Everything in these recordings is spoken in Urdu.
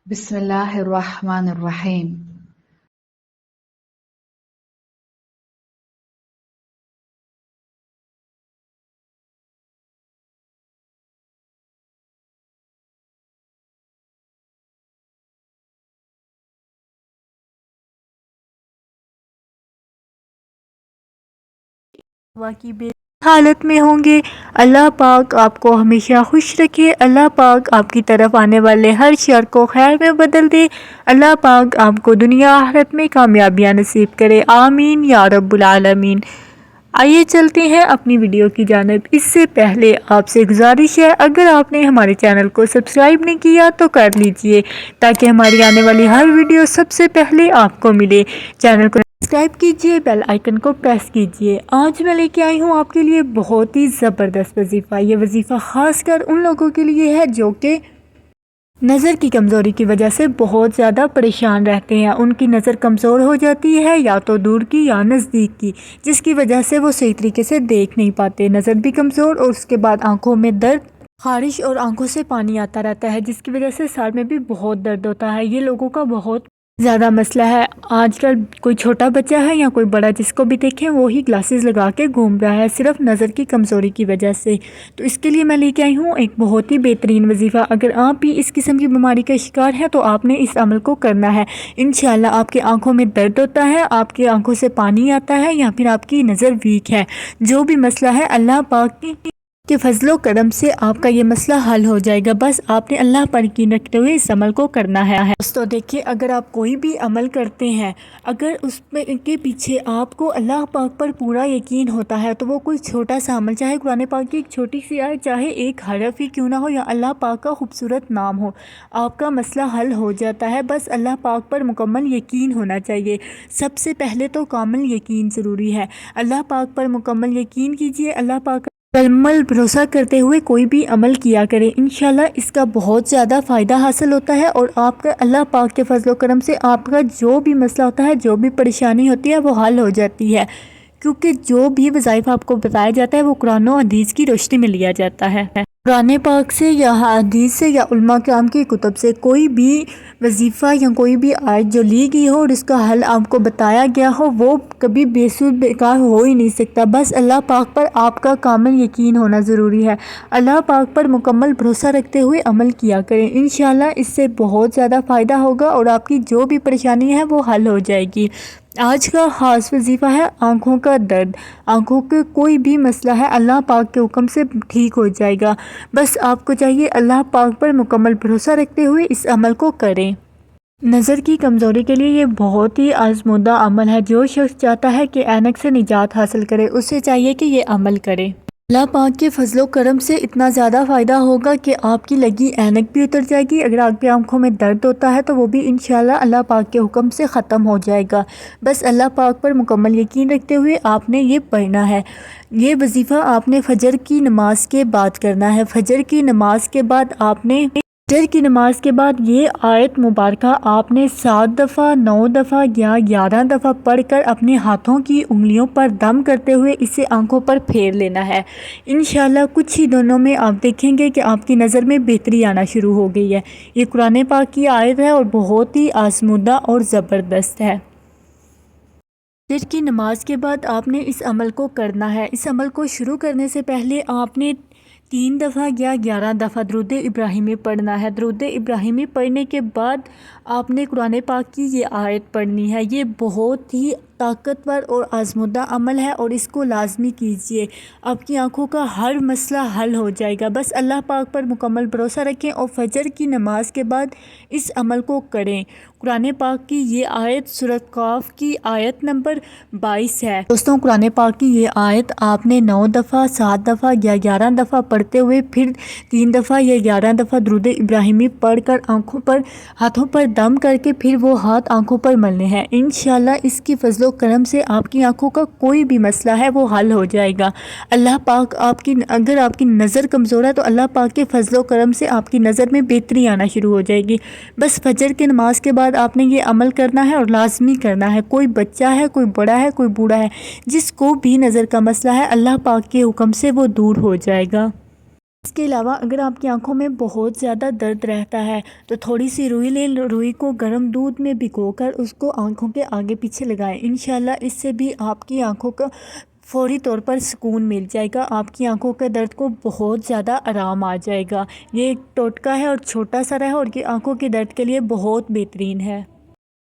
بسم اللہ الرحمن الرحیم۔ کی بے حالت میں ہوں گے۔ اللہ پاک آپ کو ہمیشہ خوش رکھے۔ اللہ پاک آپ کی طرف آنے والے ہر شر کو خیر میں بدل دے۔ اللہ پاک آپ کو دنیا آخرت میں کامیابیاں نصیب کرے، آمین یا رب العالمین۔ آئیے چلتے ہیں اپنی ویڈیو کی جانب۔ اس سے پہلے آپ سے گزارش ہے، اگر آپ نے ہمارے چینل کو سبسکرائب نہیں کیا تو کر لیجئے تاکہ ہماری آنے والی ہر ویڈیو سب سے پہلے آپ کو ملے۔ چینل کو سبسکرائب کیجئے، بیل آئیکن کو پریس کیجئے۔ آج میں لے کے آئی ہوں آپ کے لیے بہت ہی زبردست وظیفہ۔ یہ وظیفہ خاص کر ان لوگوں کے لیے ہے جو کہ نظر کی کمزوری کی وجہ سے بہت زیادہ پریشان رہتے ہیں۔ ان کی نظر کمزور ہو جاتی ہے، یا تو دور کی یا نزدیک کی، جس کی وجہ سے وہ صحیح طریقے سے دیکھ نہیں پاتے۔ نظر بھی کمزور اور اس کے بعد آنکھوں میں درد، خارش اور آنکھوں سے پانی آتا رہتا ہے، جس کی وجہ سے سر میں بھی بہت درد ہوتا ہے۔ یہ لوگوں کا بہت زیادہ مسئلہ ہے۔ آج کل کوئی چھوٹا بچہ ہے یا کوئی بڑا، جس کو بھی دیکھیں وہی گلاسز لگا کے گھوم رہا ہے، صرف نظر کی کمزوری کی وجہ سے۔ تو اس کے لیے میں لے کے آئی ہوں ایک بہت ہی بہترین وظیفہ۔ اگر آپ بھی اس قسم کی بیماری کا شکار ہے تو آپ نے اس عمل کو کرنا ہے۔ انشاءاللہ آپ کی آنکھوں میں درد ہوتا ہے، آپ کی آنکھوں سے پانی آتا ہے، یا پھر آپ کی نظر ویک ہے، جو بھی مسئلہ ہے، اللہ پاک کے فضل و کرم سے آپ کا یہ مسئلہ حل ہو جائے گا۔ بس آپ نے اللہ پر یقین رکھتے ہوئے اس عمل کو کرنا ہے۔ دوستو دیکھیے، اگر آپ کوئی بھی عمل کرتے ہیں، اگر اس کے پیچھے آپ کو اللہ پاک پر پورا یقین ہوتا ہے، تو وہ کوئی چھوٹا سا عمل، چاہے قرآن پاک کی ایک چھوٹی سی آیت، چاہے ایک حرف ہی کیوں نہ ہو، یا اللہ پاک کا خوبصورت نام ہو، آپ کا مسئلہ حل ہو جاتا ہے۔ بس اللہ پاک پر مکمل یقین ہونا چاہیے۔ سب سے پہلے تو کامل یقین ضروری ہے۔ اللہ پاک پر مکمل یقین کیجیے، اللہ پاک مکمل بھروسہ کرتے ہوئے کوئی بھی عمل کیا کرے۔ انشاءاللہ اس کا بہت زیادہ فائدہ حاصل ہوتا ہے، اور آپ کا اللہ پاک کے فضل و کرم سے آپ کا جو بھی مسئلہ ہوتا ہے، جو بھی پریشانی ہوتی ہے، وہ حل ہو جاتی ہے، کیونکہ جو بھی وظائف آپ کو بتایا جاتا ہے وہ قرآن و حدیث کی روشنی میں لیا جاتا ہے۔ قرآن پاک سے یا حدیث سے یا علماء کرام کی کتب سے کوئی بھی وظیفہ یا کوئی بھی آیت جو لی گئی ہو اور اس کا حل آپ کو بتایا گیا ہو، وہ کبھی بے سود بیکار ہو ہی نہیں سکتا۔ بس اللہ پاک پر آپ کا کامل یقین ہونا ضروری ہے۔ اللہ پاک پر مکمل بھروسہ رکھتے ہوئے عمل کیا کریں، انشاءاللہ اس سے بہت زیادہ فائدہ ہوگا اور آپ کی جو بھی پریشانی ہے وہ حل ہو جائے گی۔ آج کا خاص وظیفہ ہے آنکھوں کا درد۔ آنکھوں کے کوئی بھی مسئلہ ہے، اللہ پاک کے حکم سے ٹھیک ہو جائے گا۔ بس آپ کو چاہیے اللہ پاک پر مکمل بھروسہ رکھتے ہوئے اس عمل کو کریں۔ نظر کی کمزوری کے لیے یہ بہت ہی آزمودہ عمل ہے۔ جو شخص چاہتا ہے کہ عینک سے نجات حاصل کرے، اسے چاہیے کہ یہ عمل کرے۔ اللہ پاک کے فضل و کرم سے اتنا زیادہ فائدہ ہوگا کہ آپ کی لگی عینک بھی اتر جائے گی۔ اگر آپ کی آنکھوں میں درد ہوتا ہے تو وہ بھی انشاءاللہ اللہ پاک کے حکم سے ختم ہو جائے گا۔ بس اللہ پاک پر مکمل یقین رکھتے ہوئے آپ نے یہ پڑھنا ہے۔ یہ وظیفہ آپ نے فجر کی نماز کے بعد کرنا ہے۔ فجر کی نماز کے بعد یہ آیت مبارکہ آپ نے 7 دفعہ، 9 دفعہ یا 11 دفعہ پڑھ کر اپنے ہاتھوں کی انگلیوں پر دم کرتے ہوئے اسے آنکھوں پر پھیر لینا ہے۔ انشاءاللہ کچھ ہی دنوں میں آپ دیکھیں گے کہ آپ کی نظر میں بہتری آنا شروع ہو گئی ہے۔ یہ قرآن پاک کی آیت ہے اور بہت ہی آزمودہ اور زبردست ہے۔ فجر کی نماز کے بعد آپ نے اس عمل کو کرنا ہے۔ اس عمل کو شروع کرنے سے پہلے آپ نے 3 دفعہ یا 11 دفعہ درود ابراہیمی پڑھنا ہے۔ درود ابراہیمی پڑھنے کے بعد آپ نے قرآن پاک کی یہ آیت پڑھنی ہے۔ یہ بہت ہی طاقتور اور آزمودہ عمل ہے، اور اس کو لازمی کیجیے۔ آپ کی آنکھوں کا ہر مسئلہ حل ہو جائے گا۔ بس اللہ پاک پر مکمل بھروسہ رکھیں اور فجر کی نماز کے بعد اس عمل کو کریں۔ قرآن پاک کی یہ آیت سورۃ قاف کی آیت نمبر 22 ہے۔ دوستوں، قرآن پاک کی یہ آیت آپ نے 9 دفعہ، 7 دفعہ یا 11 دفعہ پڑھتے ہوئے پھر 3 دفعہ یا 11 دفعہ درود ابراہیمی پڑھ کر ہاتھوں پر دم کر کے پھر وہ ہاتھ آنکھوں پر ملنے ہیں۔ انشاءاللہ اس کی فضل و کرم سے آپ کی آنکھوں کا کوئی بھی مسئلہ ہے وہ حل ہو جائے گا۔ اللہ پاک اگر آپ کی نظر کمزور ہے تو اللہ پاک کے فضل و کرم سے آپ کی نظر میں بہتری آنا شروع ہو جائے گی۔ بس فجر کی نماز کے بعد آپ نے یہ عمل کرنا ہے اور لازمی کرنا ہے۔ کوئی بچہ ہے، کوئی بڑا ہے، کوئی بوڑھا ہے، جس کو بھی نظر کا مسئلہ ہے، اللہ پاک کے حکم سے وہ دور ہو جائے گا۔ اس کے علاوہ اگر آپ کی آنکھوں میں بہت زیادہ درد رہتا ہے تو تھوڑی سی روئی لیں، روئی کو گرم دودھ میں بھگو کر اس کو آنکھوں کے آگے پیچھے لگائیں، انشاءاللہ اس سے بھی آپ کی آنکھوں کا فوری طور پر سکون مل جائے گا، آپ کی آنکھوں کے درد کو بہت زیادہ آرام آ جائے گا۔ یہ ایک ٹوٹکا ہے اور چھوٹا سا ہے اور یہ آنکھوں کے درد کے لیے بہت بہترین ہے۔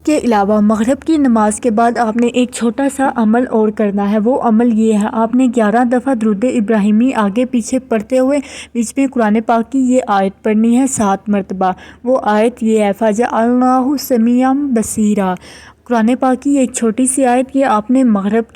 کے علاوہ مغرب کی نماز کے بعد آپ نے ایک چھوٹا سا عمل اور کرنا ہے، وہ عمل یہ ہے، آپ نے 11 دفعہ درود ابراہیمی آگے پیچھے پڑھتے ہوئے بیچ میں قرآن پاک کی یہ آیت پڑھنی ہے 7 مرتبہ۔ وہ آیت یہ ہے، فَجَعَلْنَاهُ سَمِيعًا بَصِيرًا۔ قرآن پاک کی ایک چھوٹی سی آیت، یہ آپ نے مغرب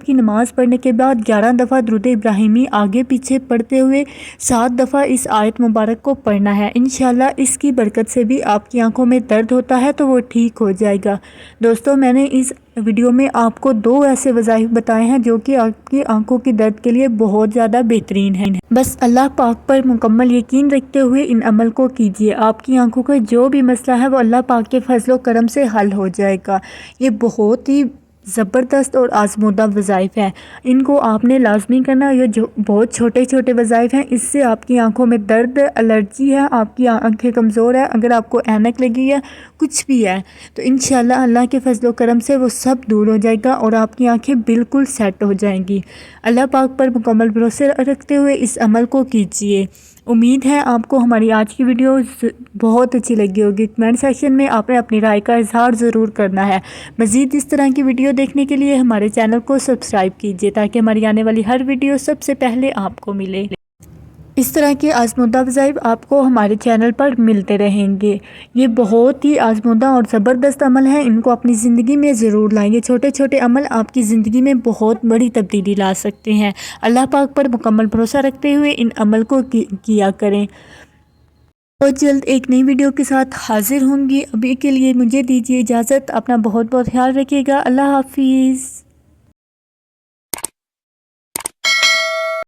کی نماز پڑھنے کے بعد 11 دفعہ درود ابراہیمی آگے پیچھے پڑھتے ہوئے 7 دفعہ اس آیت مبارک کو پڑھنا ہے، انشاءاللہ اس کی برکت سے بھی آپ کی آنکھوں میں درد ہوتا ہے تو وہ ٹھیک ہو جائے گا۔ دوستو میں نے اس ویڈیو میں آپ کو 2 ایسے وظائف بتائے ہیں جو کہ آپ کی آنکھوں کی درد کے لیے بہت زیادہ بہترین ہیں، بس اللہ پاک پر مکمل یقین رکھتے ہوئے ان عمل کو کیجیے، آپ کی آنکھوں کا جو بھی مسئلہ ہے وہ اللہ پاک کے فضل و کرم سے حل ہو جائے گا۔ یہ بہت ہی زبردست اور آزمودہ وظائف ہیں، ان کو آپ نے لازمی کرنا، یہ جو بہت چھوٹے چھوٹے وظائف ہیں، اس سے آپ کی آنکھوں میں درد، الرجی ہے، آپ کی آنکھیں کمزور ہے، اگر آپ کو اینک لگی ہے، کچھ بھی ہے تو انشاءاللہ اللہ کے فضل و کرم سے وہ سب دور ہو جائے گا اور آپ کی آنکھیں بالکل سیٹ ہو جائیں گی۔ اللہ پاک پر مکمل بھروسے رکھتے ہوئے اس عمل کو کیجیے۔ امید ہے آپ کو ہماری آج کی ویڈیو بہت اچھی لگی ہوگی۔ کمنٹ سیکشن میں آپ نے اپنی رائے کا اظہار ضرور کرنا ہے۔ مزید اس طرح کی ویڈیو دیکھنے کے لیے ہمارے چینل کو سبسکرائب کیجیے تاکہ ہماری آنے والی ہر ویڈیو سب سے پہلے آپ کو ملے۔ اس طرح کے آزمودہ وظائف آپ کو ہمارے چینل پر ملتے رہیں گے۔ یہ بہت ہی آزمودہ اور زبردست عمل ہیں، ان کو اپنی زندگی میں ضرور لائیں۔ یہ چھوٹے چھوٹے عمل آپ کی زندگی میں بہت بڑی تبدیلی لا سکتے ہیں۔ اللہ پاک پر مکمل بھروسہ رکھتے ہوئے ان عمل کو کیا کریں۔ بہت جلد ایک نئی ویڈیو کے ساتھ حاضر ہوں گی، ابھی کے لیے مجھے دیجیے اجازت، اپنا بہت بہت خیال رکھیے گا۔ اللہ حافظ۔